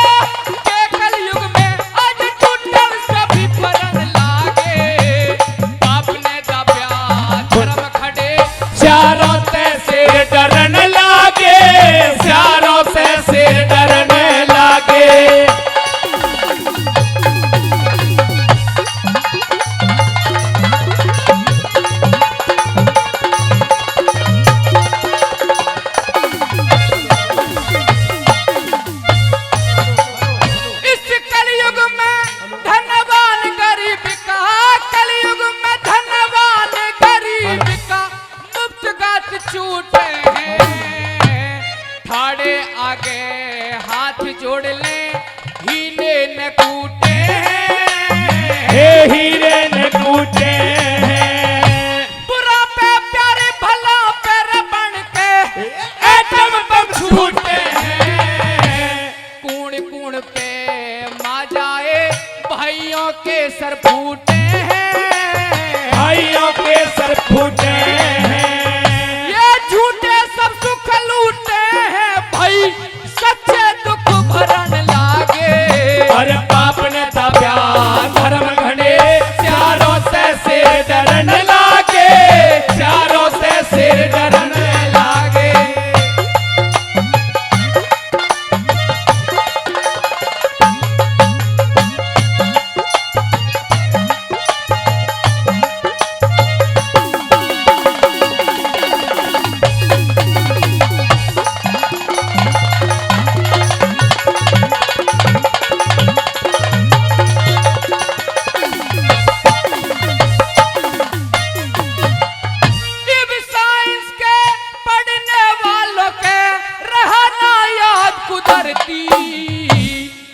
के कलयुग में आज टूटल सभी परन लागे। पाप ने दाब्या धर्म खड़े स्यारों से डरन लागे, स्यारों से डरन लागे। इस कलयुग में धनवान गरीब का, कलयुग में धनवान गरीब का मुफ्त गात छूटे हैं। ठाड़े आगे हाथ जोड़ ले हीरे न कूटे हैं, हीरे न कूटे हैं। बुरा पे प्यारे भला पे रबण के एटम बम छूटे हैं। कूण कूण पे मा जाए भाइयों के सर फूटे हैं, भाइयों के सर फूटे हैं। ये झूठे सब सुख लूटे हैं भाई, सच्चे दुख भरन लागे। अरे पाप ने दाब्या धर्म घड़े स्यारों से डरन लागे, स्यारों से डरन लागे। इब साइंस के पढ़ने वालों के रहना याद कुदरती।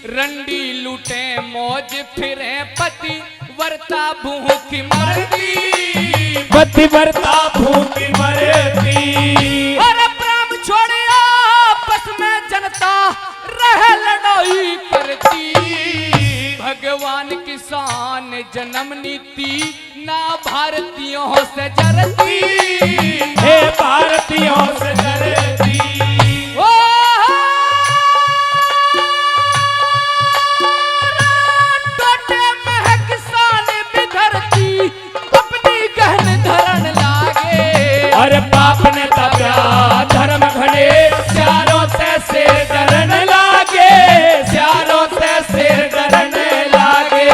रंडी लूटे मौज फिरे पति वर्ता भूख मरती, पति वर्ता भूख मरती। और प्रेम छोड़े आपस में जनता रह लड़ाई करती। भगवान किसान जन्म नीति ना भारतीयों से जरती, हे भारतीयों से जरती। ओ टोटे में है किसान बिधरती, अपनी गहन धरन लागे। अरे पाप ने दाब्या धर्म घड़े स्यारों से डरन लागे, स्यारों से डरन लागे।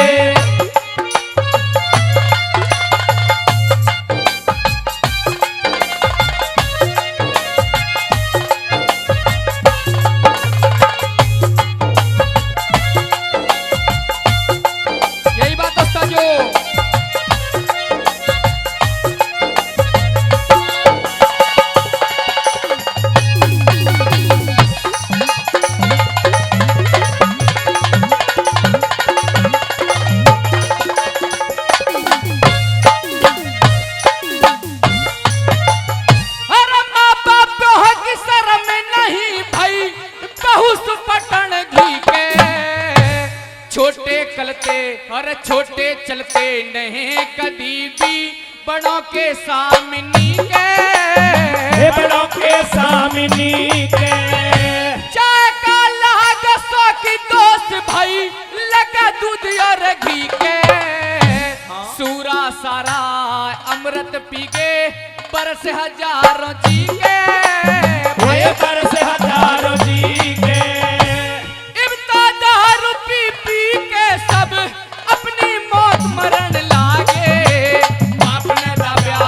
यही बात दोस्तों जो अरे माँ बाप हो की शर्म नहीं भाई, बहु सुपटन घी के। छोटे कलते और छोटे चलते नहीं कभी भी बड़ों के सामने के, बड़ों के सामने के। चाय का लगा सो की दोस्त भाई लगा दूध और घी के। सूरा सारा अमृत पी के बरस हजारों जी के, बरस हजारों जी के। इब्ता दारू पी पी के सब अपनी मौत मरण लागे। बाप ने दाब्या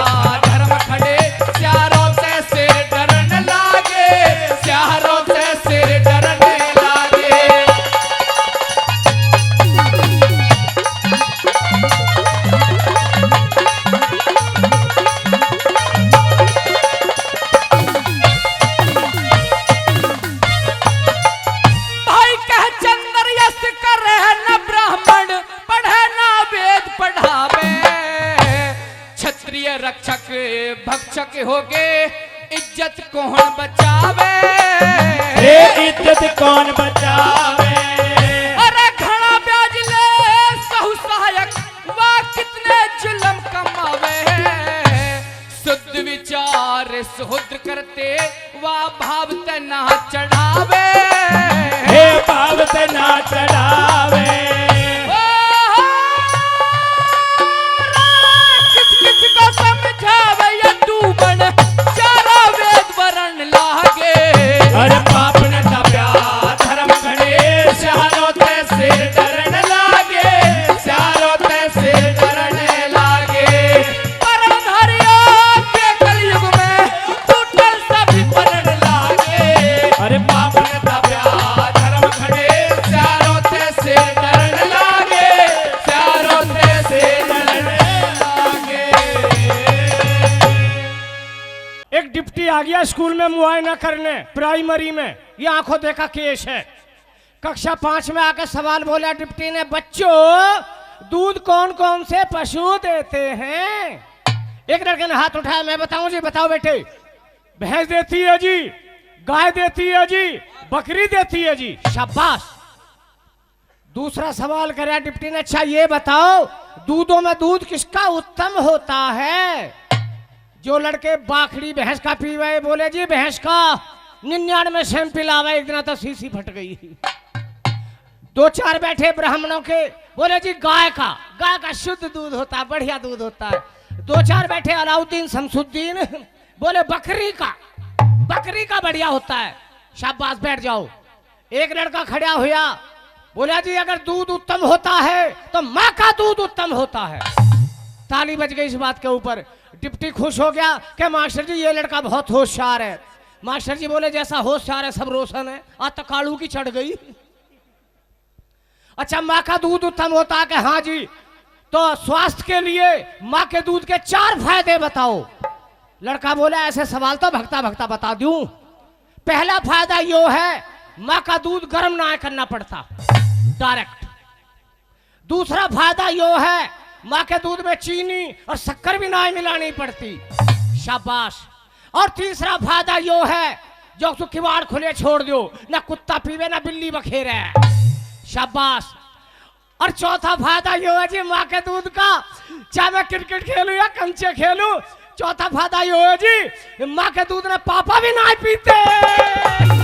धर्म खड़े स्यारों से डरन लागे, स्यारों से डरन लागे। रक्षक भक्षक होगे इज्जत कौन बचावे। इज्जत कौन बचावे। अरे घना ब्याज ले सहु सहायक वाह कितने जुल्म कमावे। शुद्ध विचार सुहुद्र करते वाह भाव तना चढ़ावे। हे भाव तना चढ़ावे। किस किस को समझावे या डूबन चारा वेद वरण लागे। अरे पाप न तप्या धर्म घड़े श्यारो ते से डरन लागे। श्यारो ते से डरन लागे। परधारिया के कलयुग में टूटल सभी परण लागे। अरे पाप न तप्या धर्म घड़े श्यारो ते से डरन लागे। श्यारो ते से डरन लागे। एक डिप्टी आ गया स्कूल में मुआयना करने प्राइमरी में। ये आंखों देखा केस है। कक्षा 5 में आकर सवाल बोला डिप्टी ने, बच्चों दूध कौन कौन से पशु देते हैं? एक लड़के ने हाथ उठाया। मैं बताऊं जी? बताओ बेटे। भैंस देती है जी, गाय देती है जी, बकरी देती है जी। शाबाश। दूसरा सवाल कराया डिप्टी ने, अच्छा ये बताओ दूधों में दूध किसका उत्तम होता है? जो लड़के बाखड़ी भैंस का पीवे बोले जी भैंस का। 99 सेम पिलावे। एक दिन तो सीसी फट गई। 2-4 बैठे ब्राह्मणों के बोले जी गाय का शुद्ध दूध होता है, बढ़िया दूध होता है। 2-4 बैठे अलाउद्दीन शमसुद्दीन बोले बकरी का बढ़िया होता है। शाबाश, बैठ जाओ। एक लड़का खड़ा हुआ बोला जी अगर दूध उत्तम होता है तो माँ का दूध उत्तम होता है। ताली बज गई इस बात के ऊपर। डिप्टी खुश हो गया कि मास्टर जी ये लड़का बहुत होशियार है। मास्टर जी बोले जैसा होशियार है सब रोशन है। आज तक कालू की चढ़ गई। अच्छा माँ का दूध उत्तम होता है कि हाँ जी। तो स्वास्थ्य के लिए माँ के दूध के 4 फायदे बताओ। लड़का बोला ऐसे सवाल तो भगता भगता बता दूं। पहला फायदा यो है माँ का दूध गर्म ना करना पड़ता, डायरेक्ट। दूसरा फायदा यो है माँ के दूध में चीनी और शक्कर भी ना मिलानी पड़ती। शाबाश। और तीसरा फायदा यो है जो तू किवाड़ खुले छोड़ दो, ना कुत्ता पीवे ना बिल्ली बखेरे। शाबाश। और चौथा फायदा यो है जी माँ के दूध का, चाहे मैं क्रिकेट खेलूं या कंचे खेलूं, चौथा फायदा यो है जी माँ के दूध में पापा भी ना पीते।